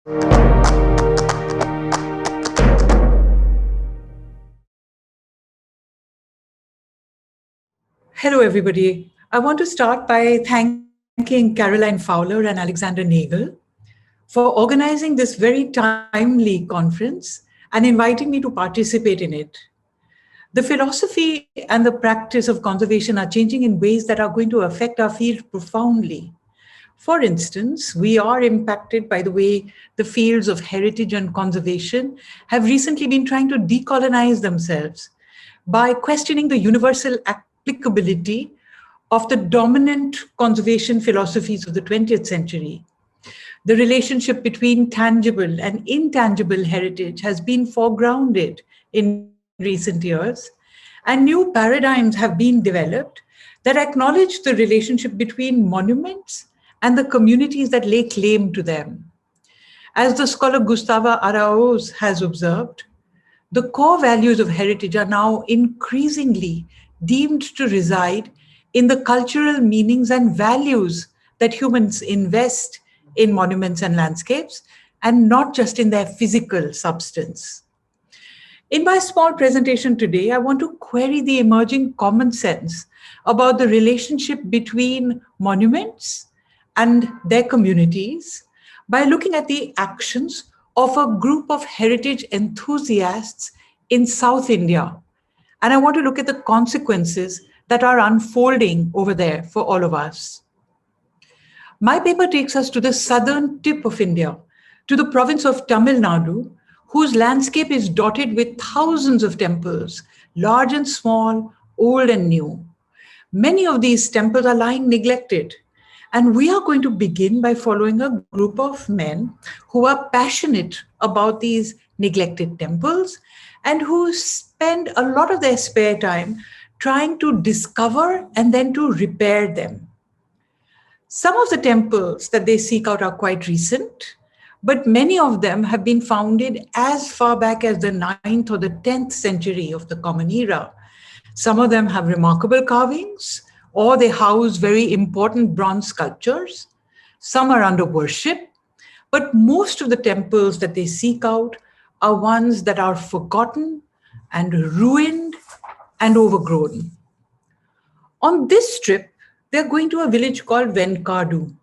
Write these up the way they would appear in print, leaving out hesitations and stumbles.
Hello, everybody. I want to start by thanking Caroline Fowler and Alexander Nagel for organizing this very timely conference and inviting me to participate in it. The philosophy and the practice of conservation are changing in ways that are going to affect our field profoundly. For instance, we are impacted by the way the fields of heritage and conservation have recently been trying to decolonize themselves by questioning the universal applicability of the dominant conservation philosophies of the 20th century. The relationship between tangible and intangible heritage has been foregrounded in recent years, and new paradigms have been developed that acknowledge the relationship between monuments and the communities that lay claim to them. As the scholar Gustavo Araúz has observed, the core values of heritage are now increasingly deemed to reside in the cultural meanings and values that humans invest in monuments and landscapes, and not just in their physical substance. In my small presentation today, I want to query the emerging common sense about the relationship between monuments and their communities by looking at the actions of a group of heritage enthusiasts in South India. And I want to look at the consequences that are unfolding over there for all of us. My paper takes us to the southern tip of India, to the province of Tamil Nadu, whose landscape is dotted with thousands of temples, large and small, old and new. Many of these temples are lying neglected. And we are going to begin by following a group of men who are passionate about these neglected temples and who spend a lot of their spare time trying to discover and then to repair them. Some of the temples that they seek out are quite recent, but many of them have been founded as far back as the 9th or the 10th century of the Common Era. Some of them have remarkable carvings, or they house very important bronze sculptures. Some are under worship, but most of the temples that they seek out are ones that are forgotten and ruined and overgrown. On this trip, they're going to a village called Venkadu,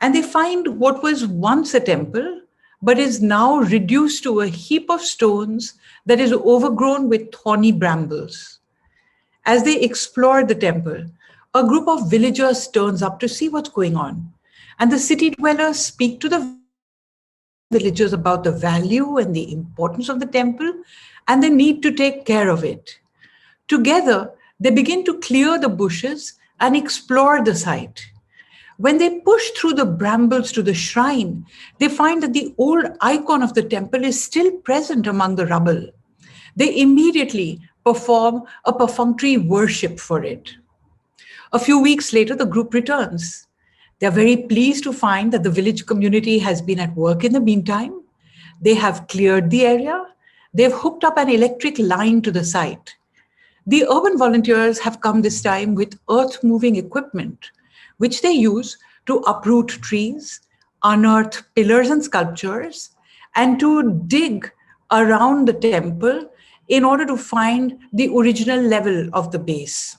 and they find what was once a temple, but is now reduced to a heap of stones that is overgrown with thorny brambles. As they explore the temple, a group of villagers turns up to see what's going on. And the city dwellers speak to the villagers about the value and the importance of the temple and the need to take care of it. Together, they begin to clear the bushes and explore the site. When they push through the brambles to the shrine, they find that the old icon of the temple is still present among the rubble. They immediately perform a perfunctory worship for it. A few weeks later, the group returns. They're very pleased to find that the village community has been at work in the meantime. They have cleared the area. They've hooked up an electric line to the site. The urban volunteers have come this time with earth-moving equipment, which they use to uproot trees, unearth pillars and sculptures, and to dig around the temple in order to find the original level of the base.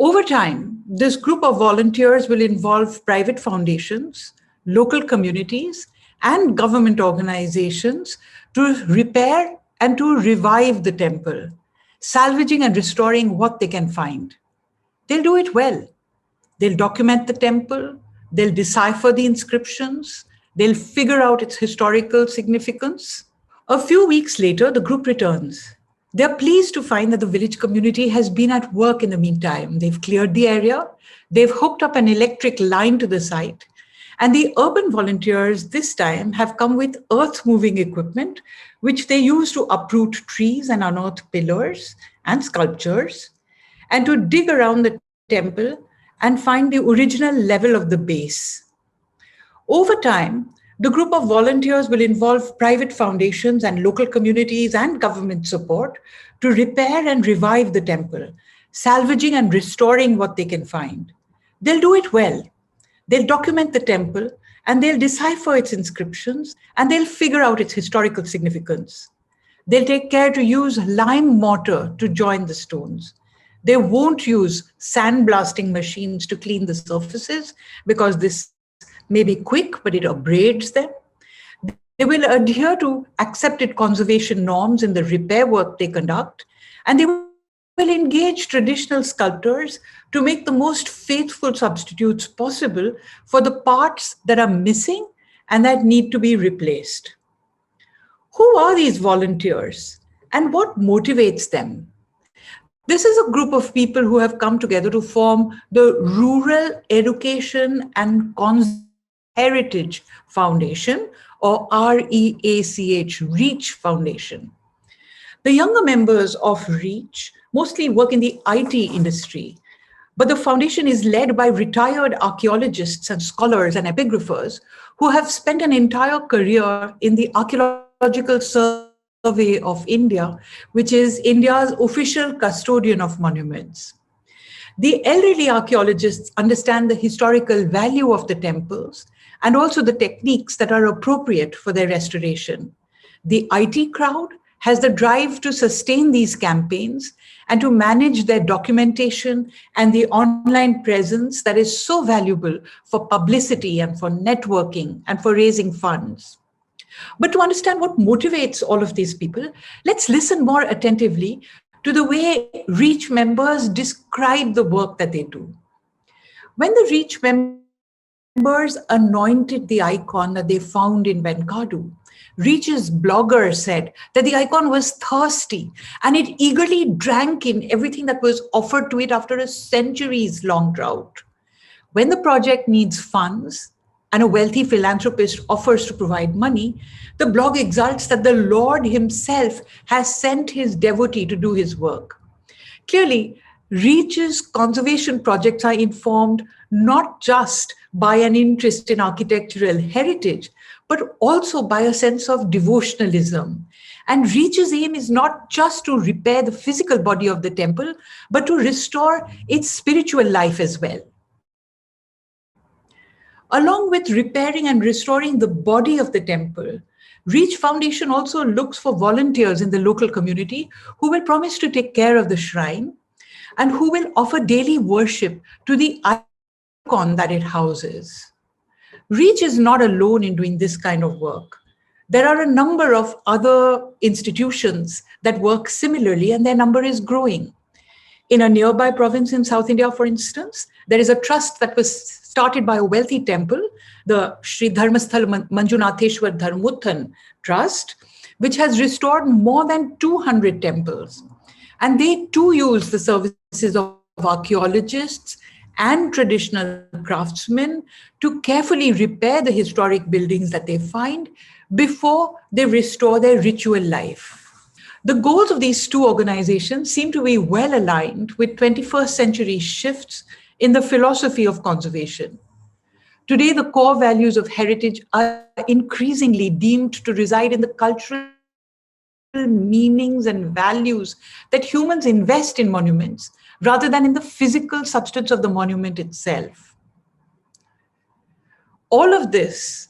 Over time, this group of volunteers will involve private foundations, local communities, and government organizations to repair and to revive the temple, salvaging and restoring what they can find. They'll do it well. They'll document the temple, they'll decipher the inscriptions, they'll figure out its historical significance. A few weeks later, the group returns. They're pleased to find that the village community has been at work in the meantime. They've cleared the area, they've hooked up an electric line to the site, and the urban volunteers this time have come with earth-moving equipment, which they use to uproot trees and unearth pillars and sculptures, and to dig around the temple and find the original level of the base. Over time, the group of volunteers will involve private foundations and local communities and government support to repair and revive the temple, salvaging and restoring what they can find. They'll do it well. They'll document the temple and they'll decipher its inscriptions, and they'll figure out its historical significance. They'll take care to use lime mortar to join the stones. They won't use sandblasting machines to clean the surfaces because this may be quick, but it abrades them. They will adhere to accepted conservation norms in the repair work they conduct, and they will engage traditional sculptors to make the most faithful substitutes possible for the parts that are missing and that need to be replaced. Who are these volunteers and what motivates them? This is a group of people who have come together to form the Rural Education and Heritage Foundation, or REACH, REACH Foundation. The younger members of REACH mostly work in the IT industry, but the foundation is led by retired archaeologists and scholars and epigraphers who have spent an entire career in the Archaeological Survey of India, which is India's official custodian of monuments. The elderly archaeologists understand the historical value of the temples and also the techniques that are appropriate for their restoration. The IT crowd has the drive to sustain these campaigns and to manage their documentation and the online presence that is so valuable for publicity and for networking and for raising funds. But to understand what motivates all of these people, let's listen more attentively to the way REACH members describe the work that they do. When the REACH members anointed the icon that they found in Venkadu, REACH's blogger said that the icon was thirsty and it eagerly drank in everything that was offered to it after a centuries-long drought. When the project needs funds and a wealthy philanthropist offers to provide money, the blog exults that the Lord himself has sent his devotee to do his work. Clearly, REACH's conservation projects are informed not just by an interest in architectural heritage, but also by a sense of devotionalism. And REACH's aim is not just to repair the physical body of the temple, but to restore its spiritual life as well. Along with repairing and restoring the body of the temple, REACH Foundation also looks for volunteers in the local community who will promise to take care of the shrine and who will offer daily worship to the icon that it houses. REACH is not alone in doing this kind of work. There are a number of other institutions that work similarly, and their number is growing. In a nearby province in South India, for instance, there is a trust that was started by a wealthy temple, the Sri Dharmasthal Manjunatheshwar Dharmuthan Trust, which has restored more than 200 temples. And they too use the services of archaeologists and traditional craftsmen to carefully repair the historic buildings that they find before they restore their ritual life. The goals of these two organizations seem to be well aligned with 21st century shifts in the philosophy of conservation. Today, the core values of heritage are increasingly deemed to reside in the cultural meanings and values that humans invest in monuments rather than in the physical substance of the monument itself. All of this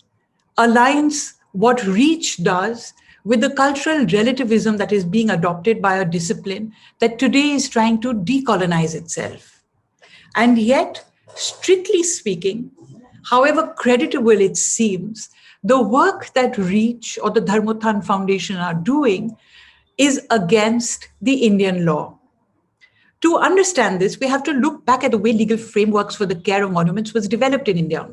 aligns what REACH does with the cultural relativism that is being adopted by a discipline that today is trying to decolonize itself. And yet, strictly speaking, however creditable it seems, the work that REACH or the Dharmuthan Foundation are doing is against the Indian law. To understand this, we have to look back at the way legal frameworks for the care of monuments was developed in India.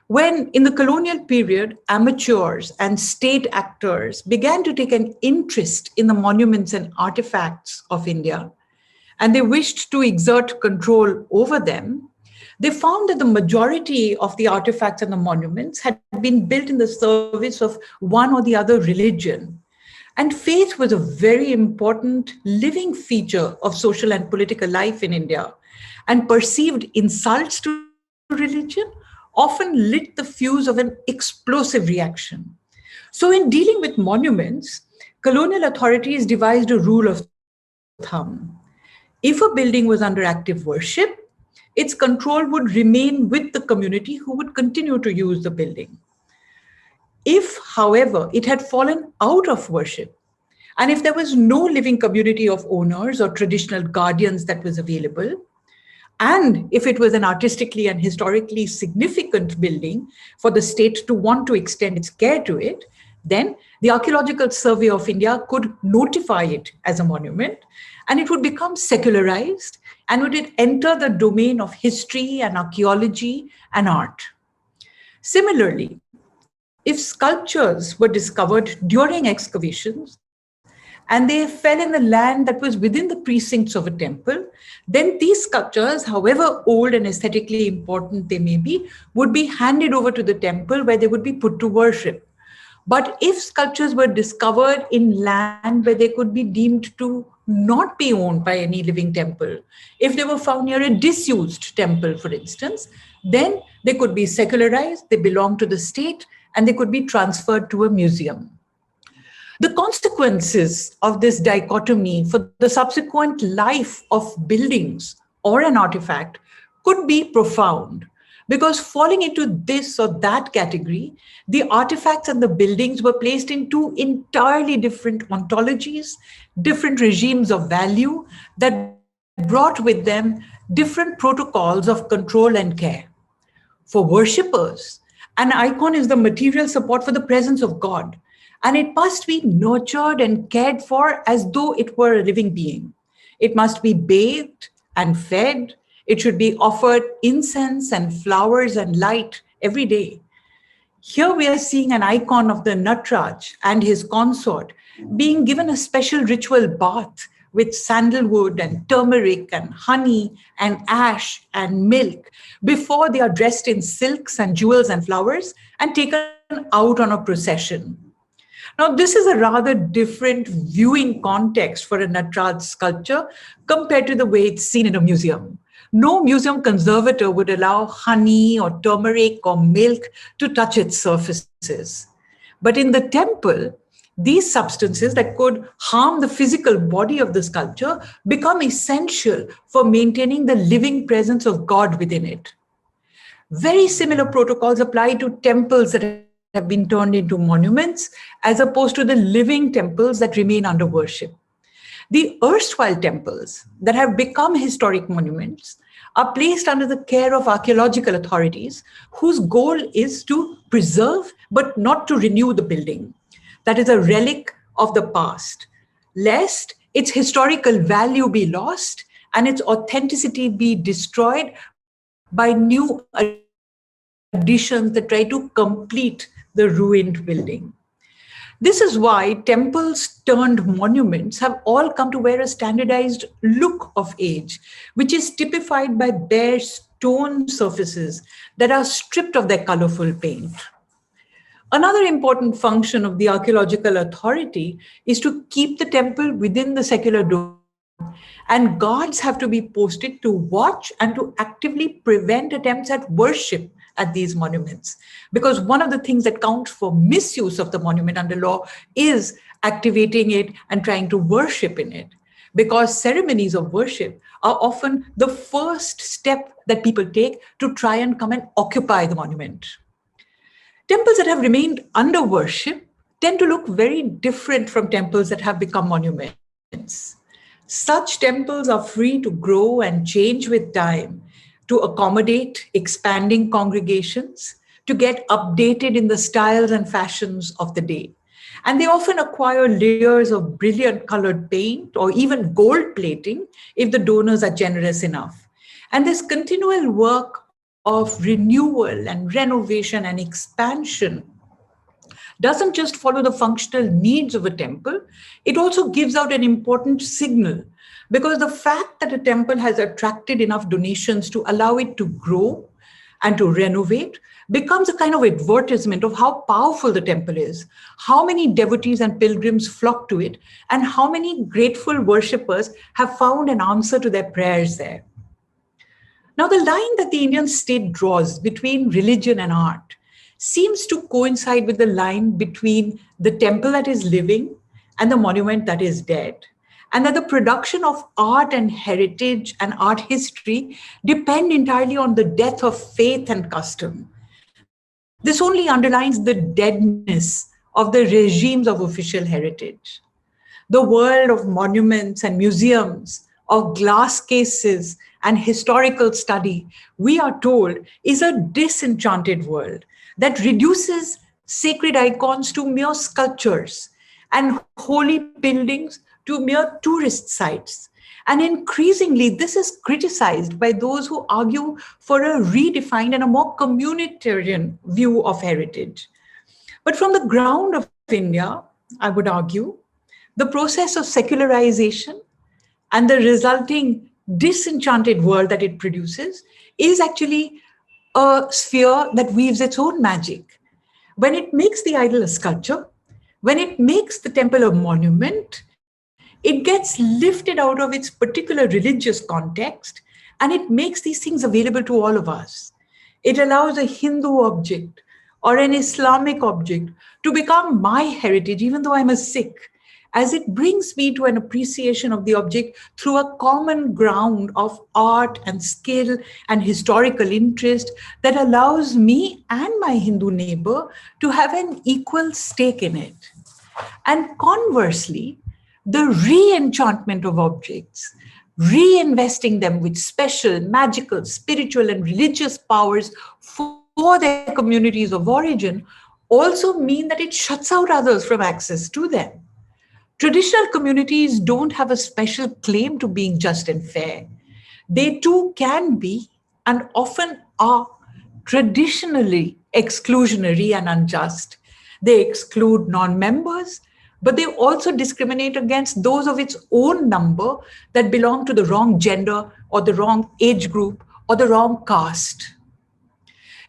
When, in the colonial period, amateurs and state actors began to take an interest in the monuments and artifacts of India, and they wished to exert control over them, they found that the majority of the artifacts and the monuments had been built in the service of one or the other religion. And faith was a very important living feature of social and political life in India, and perceived insults to religion often lit the fuse of an explosive reaction. So in dealing with monuments, colonial authorities devised a rule of thumb. If a building was under active worship, its control would remain with the community who would continue to use the building. If, however, it had fallen out of worship, and if there was no living community of owners or traditional guardians that was available, and if it was an artistically and historically significant building for the state to want to extend its care to it, then the Archaeological Survey of India could notify it as a monument, and it would become secularized and would enter the domain of history and archaeology and art. Similarly, if sculptures were discovered during excavations and they fell in the land that was within the precincts of a temple, then these sculptures, however old and aesthetically important they may be, would be handed over to the temple where they would be put to worship. But if sculptures were discovered in land where they could be deemed to not be owned by any living temple, if they were found near a disused temple, for instance, then they could be secularized, they belong to the state, and they could be transferred to a museum. The consequences of this dichotomy for the subsequent life of buildings or an artifact could be profound, because falling into this or that category, the artifacts and the buildings were placed in two entirely different ontologies, different regimes of value that brought with them different protocols of control and care. For worshippers, an icon is the material support for the presence of God, and it must be nurtured and cared for as though it were a living being. It must be bathed and fed. It should be offered incense and flowers and light every day. Here we are seeing an icon of the Nataraj and his consort being given a special ritual bath with sandalwood and turmeric and honey and ash and milk before they are dressed in silks and jewels and flowers and taken out on a procession. Now, this is a rather different viewing context for a Nataraj sculpture compared to the way it's seen in a museum. No museum conservator would allow honey or turmeric or milk to touch its surfaces. But in the temple, these substances that could harm the physical body of the sculpture become essential for maintaining the living presence of God within it. Very similar protocols apply to temples that have been turned into monuments, as opposed to the living temples that remain under worship. The erstwhile temples that have become historic monuments are placed under the care of archaeological authorities, whose goal is to preserve but not to renew the building. That is a relic of the past, lest its historical value be lost and its authenticity be destroyed by new additions that try to complete the ruined building. This is why temples turned monuments have all come to wear a standardized look of age, which is typified by bare stone surfaces that are stripped of their colorful paint. Another important function of the archaeological authority is to keep the temple within the secular domain, and guards have to be posted to watch and to actively prevent attempts at worship at these monuments. Because one of the things that counts for misuse of the monument under law is activating it and trying to worship in it. Because ceremonies of worship are often the first step that people take to try and come and occupy the monument. Temples that have remained under worship tend to look very different from temples that have become monuments. Such temples are free to grow and change with time, to accommodate expanding congregations, to get updated in the styles and fashions of the day. And they often acquire layers of brilliant colored paint or even gold plating if the donors are generous enough. And this continual work of renewal and renovation and expansion doesn't just follow the functional needs of a temple, it also gives out an important signal, because the fact that a temple has attracted enough donations to allow it to grow and to renovate becomes a kind of advertisement of how powerful the temple is, how many devotees and pilgrims flock to it, and how many grateful worshippers have found an answer to their prayers there. Now, the line that the Indian state draws between religion and art seems to coincide with the line between the temple that is living and the monument that is dead. and that the production of art and heritage and art history depend entirely on the death of faith and custom. This only underlines the deadness of the regimes of official heritage. The world of monuments and museums, of glass cases and historical study, we are told, is a disenchanted world that reduces sacred icons to mere sculptures and holy buildings to mere tourist sites. And increasingly, this is criticized by those who argue for a redefined and a more communitarian view of heritage. But from the ground of India, I would argue, the process of secularization and the resulting disenchanted world that it produces is actually a sphere that weaves its own magic. When it makes the idol a sculpture, when it makes the temple a monument, it gets lifted out of its particular religious context and it makes these things available to all of us. It allows a Hindu object or an Islamic object to become my heritage, even though I'm a Sikh, as it brings me to an appreciation of the object through a common ground of art and skill and historical interest that allows me and my Hindu neighbor to have an equal stake in it. And conversely, the re-enchantment of objects, reinvesting them with special, magical, spiritual, and religious powers for their communities of origin also mean that it shuts out others from access to them. Traditional communities don't have a special claim to being just and fair. They too can be, and often are, traditionally exclusionary and unjust. They exclude non-members, but they also discriminate against those of its own number that belong to the wrong gender or the wrong age group or the wrong caste.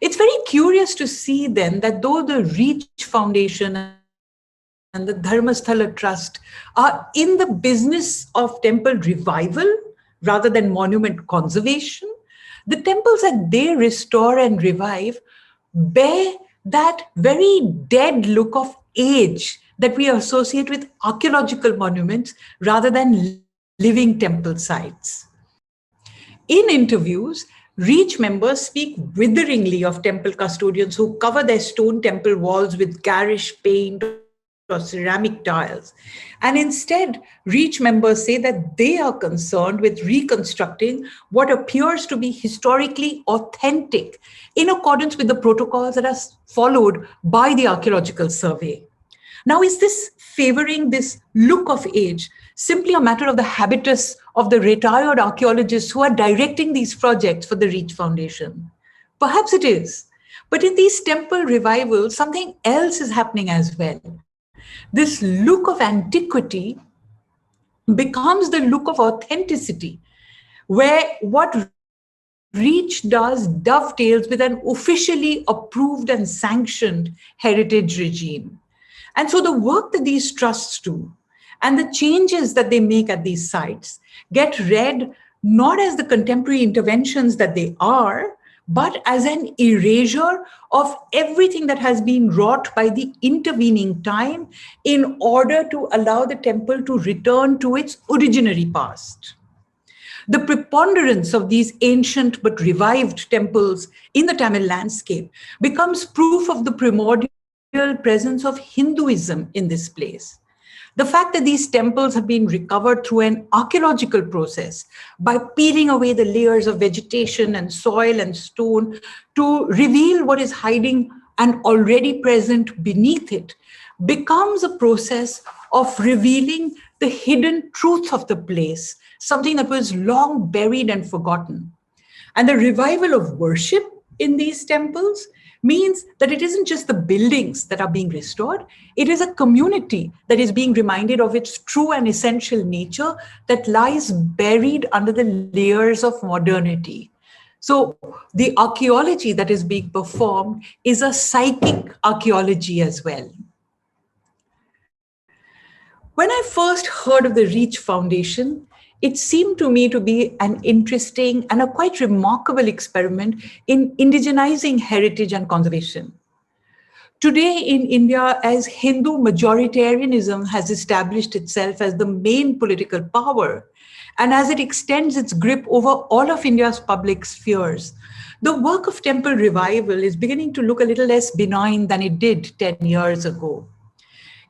It's very curious to see then that though the Reach Foundation and the Dharmasthala Trust are in the business of temple revival rather than monument conservation, the temples that they restore and revive bear that very dead look of age that we associate with archaeological monuments rather than living temple sites. In interviews, Reach members speak witheringly of temple custodians who cover their stone temple walls with garish paint or ceramic tiles. And instead, Reach members say that they are concerned with reconstructing what appears to be historically authentic in accordance with the protocols that are followed by the Archaeological Survey. Now, is this favoring this look of age simply a matter of the habitus of the retired archaeologists who are directing these projects for the Reach Foundation? Perhaps it is. But in these temple revivals, something else is happening as well. This look of antiquity becomes the look of authenticity, where what Reach does dovetails with an officially approved and sanctioned heritage regime. And so the work that these trusts do and the changes that they make at these sites get read not as the contemporary interventions that they are, but as an erasure of everything that has been wrought by the intervening time in order to allow the temple to return to its originary past. The preponderance of these ancient but revived temples in the Tamil landscape becomes proof of the primordial presence of Hinduism in this place. The fact that these temples have been recovered through an archaeological process by peeling away the layers of vegetation and soil and stone to reveal what is hiding and already present beneath it becomes a process of revealing the hidden truth of the place, something that was long buried and forgotten. And the revival of worship in these temples means that it isn't just the buildings that are being restored, it is a community that is being reminded of its true and essential nature that lies buried under the layers of modernity. So the archaeology that is being performed is a psychic archaeology as well. When I first heard of the Reach Foundation, it seemed to me to be an interesting and a quite remarkable experiment in indigenizing heritage and conservation. Today in India, as Hindu majoritarianism has established itself as the main political power, and as it extends its grip over all of India's public spheres, the work of temple revival is beginning to look a little less benign than it did 10 years ago.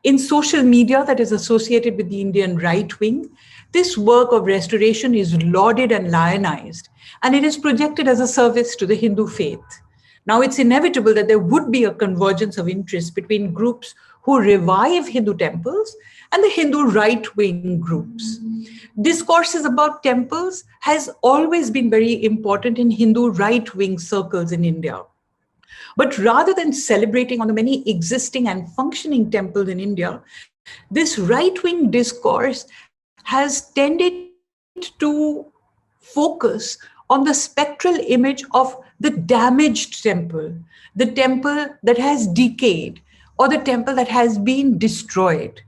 In social media that is associated with the Indian right wing, this work of restoration is lauded and lionized, and it is projected as a service to the Hindu faith. Now, it's inevitable that there would be a convergence of interest between groups who revive Hindu temples and the Hindu right-wing groups. Discourses about temples has always been very important in Hindu right-wing circles in India. But rather than celebrating on the many existing and functioning temples in India, this right-wing discourse has tended to focus on the spectral image of the damaged temple, the temple that has decayed, or the temple that has been destroyed.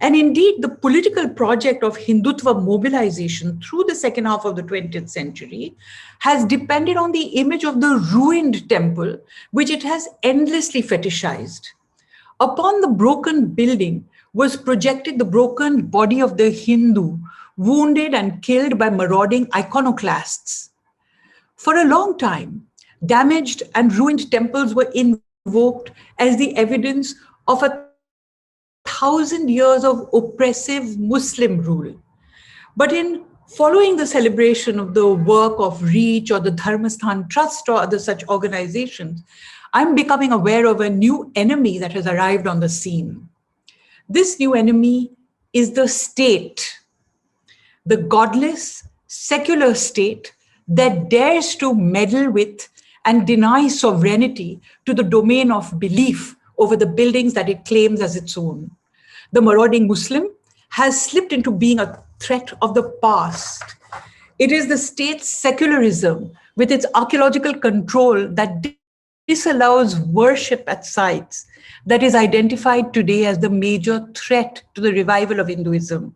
And indeed, the political project of Hindutva mobilization through the second half of the 20th century has depended on the image of the ruined temple, which it has endlessly fetishized. Upon the broken building was projected the broken body of the Hindu, wounded and killed by marauding iconoclasts. For a long time, damaged and ruined temples were invoked as the evidence of 1,000 years of oppressive Muslim rule. But in following the celebration of the work of REACH or the Dharmasthan Trust or other such organizations, I'm becoming aware of a new enemy that has arrived on the scene. This new enemy is the state, the godless, secular state that dares to meddle with and deny sovereignty to the domain of belief over the buildings that it claims as its own. The marauding Muslim has slipped into being a threat of the past. It is the state's secularism with its archaeological control that disallows worship at sites that is identified today as the major threat to the revival of Hinduism.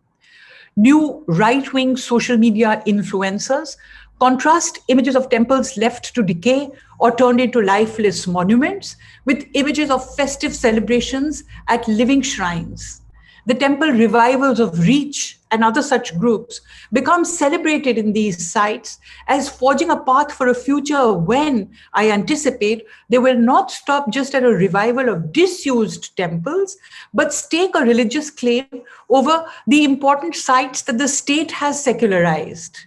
New right-wing social media influencers contrast images of temples left to decay or turned into lifeless monuments with images of festive celebrations at living shrines. The temple revivals of REACH and other such groups become celebrated in these sites as forging a path for a future when, I anticipate, they will not stop just at a revival of disused temples, but stake a religious claim over the important sites that the state has secularized.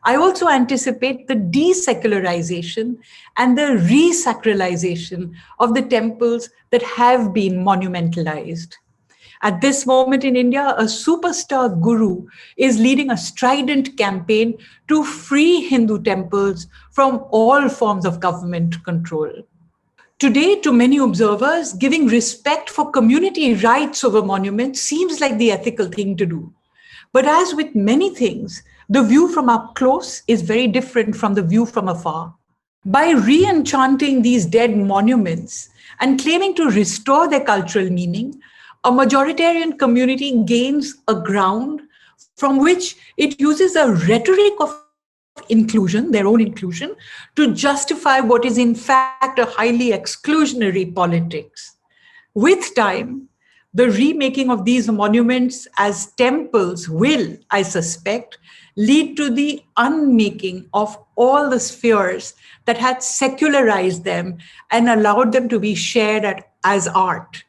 I also anticipate the desecularization and the resacralization of the temples that have been monumentalized. At this moment in India, a superstar guru is leading a strident campaign to free Hindu temples from all forms of government control. Today, to many observers, giving respect for community rights over monuments seems like the ethical thing to do. But as with many things, the view from up close is very different from the view from afar. By re-enchanting these dead monuments and claiming to restore their cultural meaning, a majoritarian community gains a ground from which it uses a rhetoric of inclusion, their own inclusion, to justify what is in fact a highly exclusionary politics. With time, the remaking of these monuments as temples will, I suspect, lead to the unmaking of all the spheres that had secularized them and allowed them to be shared as art.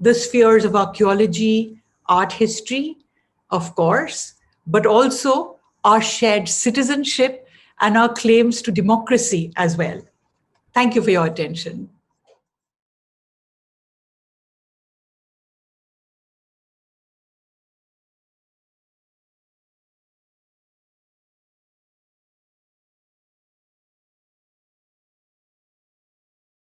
The spheres of archaeology, art history, of course, but also our shared citizenship and our claims to democracy as well. Thank you for your attention.